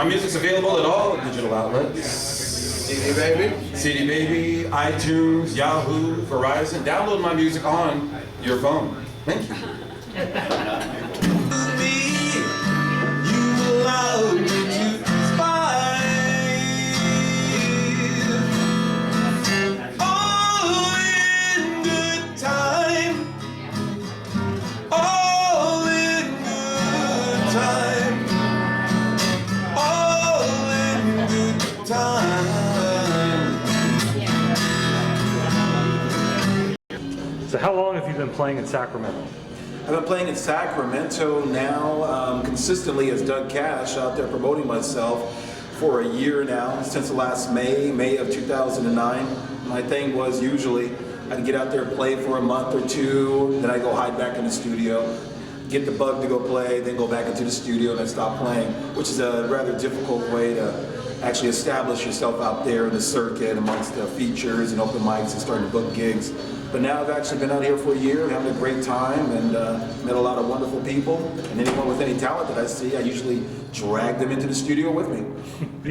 Our music's available at all digital outlets. CD Baby? CD Baby, iTunes, Yahoo, Verizon. Download my music on your phone. Thank you. So how long have you been playing in Sacramento? I've been playing in Sacramento now consistently as Doug Cash, out there promoting myself for a year now, since the last May of 2009. My thing was usually I'd get out there, play for a month or two, then I'd go hide back in the studio, get the bug to go play, then go back into the studio and then stop playing, which is a rather difficult way to actually establish yourself out there in the circuit amongst the features and open mics and starting to book gigs. But now I've actually been out here for a year, having a great time, and met a lot of wonderful people. And anyone with any talent that I see, I usually drag them into the studio with me.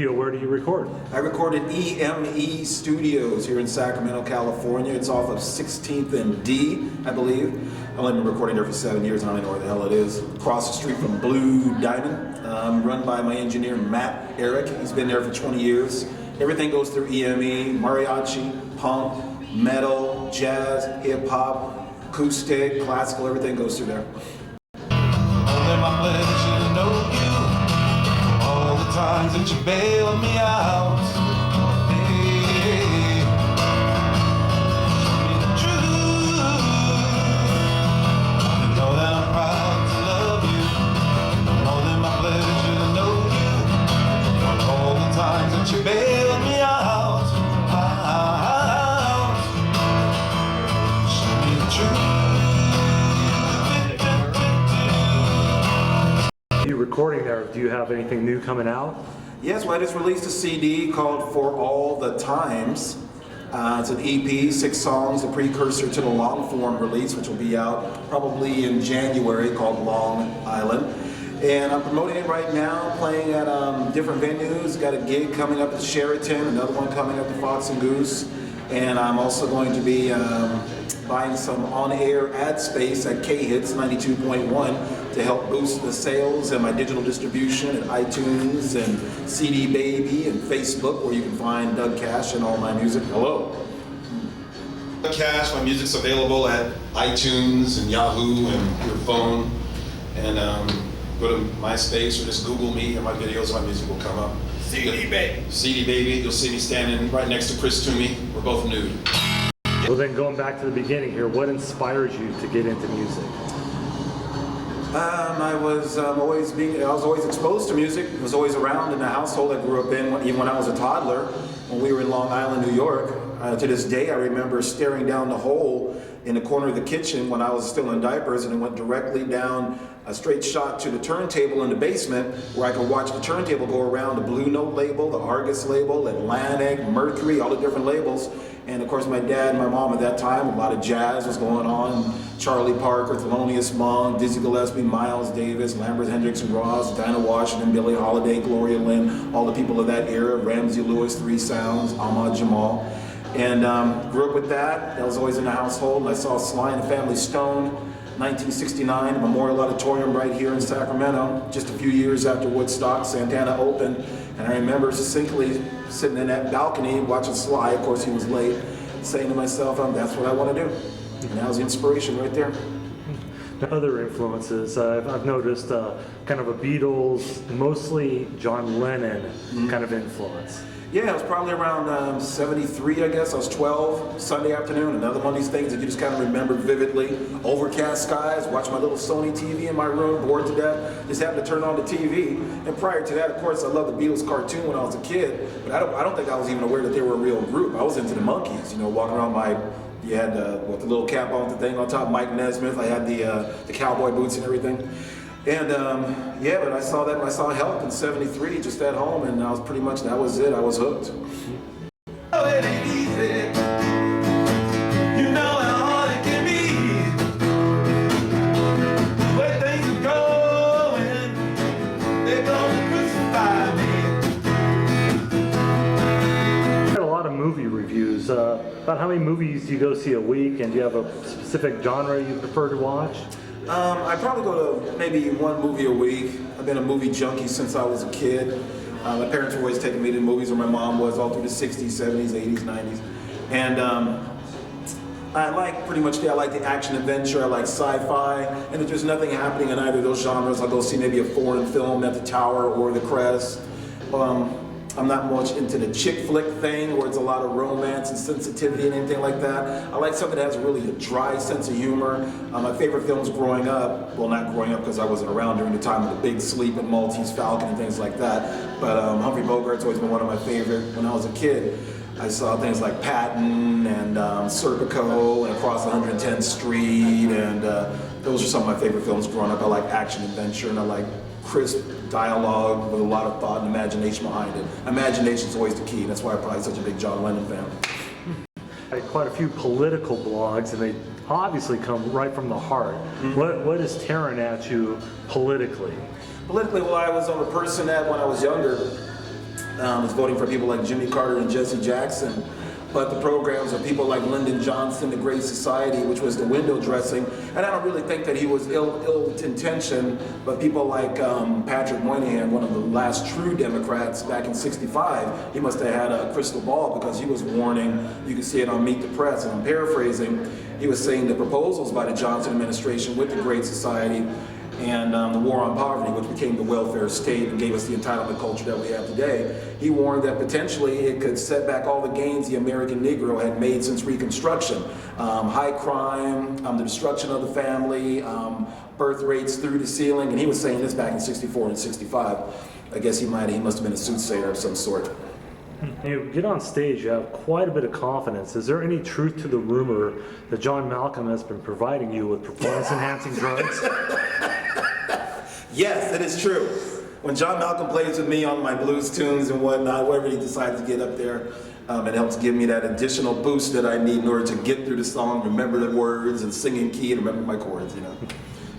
Where do you record? I recorded EME Studios here in Sacramento, California. It's off of 16th and D, I believe. I've only been recording there for 7 years, and I don't know where the hell it is. Across the street from Blue Diamond, run by my engineer, Matt Eric. He's been there for 20 years. Everything goes through EME, mariachi, punk, metal, jazz, hip-hop, acoustic, classical, everything goes through there. Only my pleasure to know you. All the times that you bailed me out. Hey, show me the truth. You know that I'm proud to love you. Only my pleasure to know you. All the times that you bailed me out. You recording there, do you have anything new coming out? Yes, well, I just released a CD called For All the Times. It's an EP, 6 songs, a precursor to the long form release, which will be out probably in January, called Long Island. And I'm promoting it right now, playing at different venues. Got a gig coming up at Sheraton, another one coming up at Fox and Goose. And I'm also going to be buying some on-air ad space at K-Hits 92.1 to help boost the sales and my digital distribution at iTunes and CD Baby and Facebook, where you can find Doug Cash and all my music. Hello. Doug Cash, my music's available at iTunes and Yahoo and your phone. And go to MySpace or just Google me and my videos, my music will come up. CD Baby. CD Baby, you'll see me standing right next to Chris Toomey. We're both nude. Well, then going back to the beginning here, what inspires you to get into music? I was always exposed to music. It was always around in the household I grew up in, even when I was a toddler, when we were in Long Island, New York. To this day, I remember staring down the hole in the corner of the kitchen when I was still in diapers, and it went directly down a straight shot to the turntable in the basement, where I could watch the turntable go around the Blue Note label, the Argus label, Atlantic, Mercury, all the different labels. And of course my dad and my mom at that time, a lot of jazz was going on. Charlie Parker, Thelonious Monk, Dizzy Gillespie, Miles Davis, Lambert Hendricks and Ross, Dinah Washington, Billie Holiday, Gloria Lynn, all the people of that era, Ramsey Lewis, Three Sounds, Ahmad Jamal. And grew up with that. That was always in the household. And I saw Sly and the Family Stone, 1969, Memorial Auditorium right here in Sacramento, just a few years after Woodstock, Santana opened. And I remember succinctly sitting in that balcony watching Sly, of course he was late, saying to myself, that's what I want to do. And that was the inspiration right there. Other influences, I've noticed kind of a Beatles, mostly John Lennon kind of influence. Yeah, it was probably around 73, I guess. I was 12, Sunday afternoon, another one of these things that you just kind of remember vividly. Overcast skies, watch my little Sony TV in my room, bored to death, just happened to turn on the TV. And prior to that, of course, I loved the Beatles cartoon when I was a kid, but I don't think I was even aware that they were a real group. I was into the Monkees, you know, walking around you had with the little cap on, the thing on top, Mike Nesmith. I had the cowboy boots and everything. And yeah, but I saw that when I saw Help in '73 just at home, and I was pretty much, that was it. I was hooked. Oh, it ain't easy. You know how hard it can be. The way things are going, they're gonna crucify me. movies. About how many movies do you go see a week, and do you have a specific genre you prefer to watch? I probably go to maybe one movie a week. I've been a movie junkie since I was a kid. My parents were always taking me to movies, or my mom was, all through the 60s, 70s, 80s, 90s. And I like I like the action adventure, I like sci-fi, and if there's nothing happening in either of those genres, I'll go see maybe a foreign film at the Tower or the Crest. I'm not much into the chick flick thing where it's a lot of romance and sensitivity and anything like that. I like something that has really a dry sense of humor. My favorite films growing up, well, not growing up because I wasn't around during the time of The Big Sleep and Maltese Falcon and things like that, but Humphrey Bogart's always been one of my favorite when I was a kid. I saw things like Patton and Serpico and Across 110th Street, and those are some of my favorite films growing up. I like action adventure, and I like crisp dialogue with a lot of thought and imagination behind it. Imagination's always the key. That's why I'm probably such a big John Lennon fan. I have quite a few political blogs, and they obviously come right from the heart. What is tearing at you politically? Politically, well, I was a person that when I was younger, was voting for people like Jimmy Carter and Jesse Jackson, but the programs of people like Lyndon Johnson, the Great Society, which was the window dressing, and I don't really think that he was ill-intentioned, but people like Patrick Moynihan, one of the last true Democrats back in '65, he must have had a crystal ball because he was warning, you can see it on Meet the Press, and I'm paraphrasing, he was saying the proposals by the Johnson administration with the Great Society and the war on poverty, which became the welfare state and gave us the entitlement culture that we have today. He warned that potentially it could set back all the gains the American Negro had made since Reconstruction. High crime, the destruction of the family, birth rates through the ceiling, and he was saying this back in '64 and '65. I guess he must have been a soothsayer of some sort. You get on stage, you have quite a bit of confidence. Is there any truth to the rumor that John Malcolm has been providing you with performance-enhancing drugs? Yes, that is true. When John Malcolm plays with me on my blues tunes and whatnot, wherever he decides to get up there, it helps give me that additional boost that I need in order to get through the song, remember the words, and sing in key and remember my chords, you know.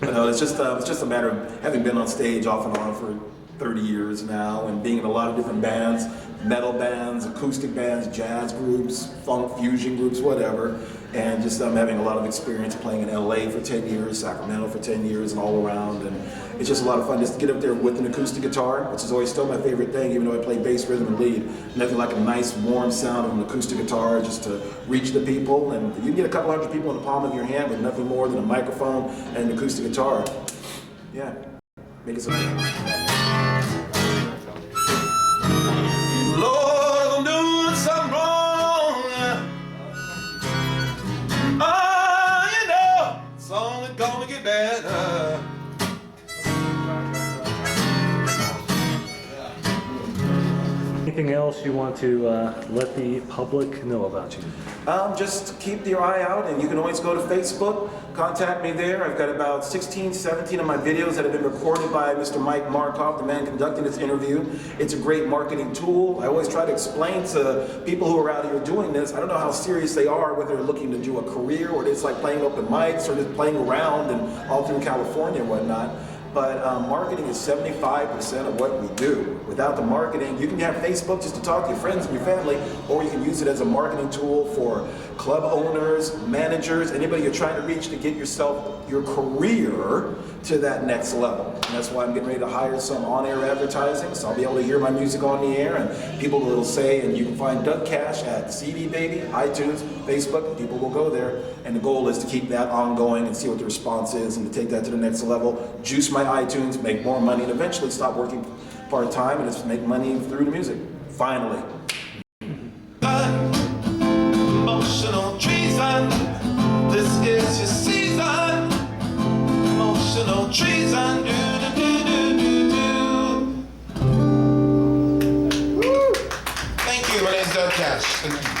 But it's just a matter of having been on stage off and on for 30 years now and being in a lot of different bands, metal bands, acoustic bands, jazz groups, funk fusion groups, whatever. And just having a lot of experience playing in LA for 10 years, Sacramento for 10 years, and all around. And it's just a lot of fun just to get up there with an acoustic guitar, which is always still my favorite thing, even though I play bass, rhythm, and lead. Nothing like a nice, warm sound of an acoustic guitar just to reach the people. And you can get a couple hundred people in the palm of your hand with nothing more than a microphone and an acoustic guitar. Yeah, make it something. Lord, I'm doing something wrong. Oh, you know, it's only gonna get better. Anything else you want to let the public know about you? Just keep your eye out, and you can always go to Facebook, contact me there. I've got about 16, 17 of my videos that have been recorded by Mr. Mike Markoff, the man conducting this interview. It's a great marketing tool. I always try to explain to people who are out here doing this, I don't know how serious they are, whether they're looking to do a career or it's like playing open mics or just playing around and all through California and whatnot. But marketing is 75% of what we do. Without the marketing, you can have Facebook just to talk to your friends and your family, or you can use it as a marketing tool for club owners, managers, anybody you're trying to reach to get your career to that next level. And that's why I'm getting ready to hire some on-air advertising, so I'll be able to hear my music on the air, and people will say, and you can find Doug Cash at CD Baby, iTunes, Facebook, people will go there. And the goal is to keep that ongoing and see what the response is and to take that to the next level, juice my iTunes, make more money, and eventually stop working part-time and just make money through the music, finally. Emotional treason, this is your season. Emotional treason, Thank you, my name's Doug Cash.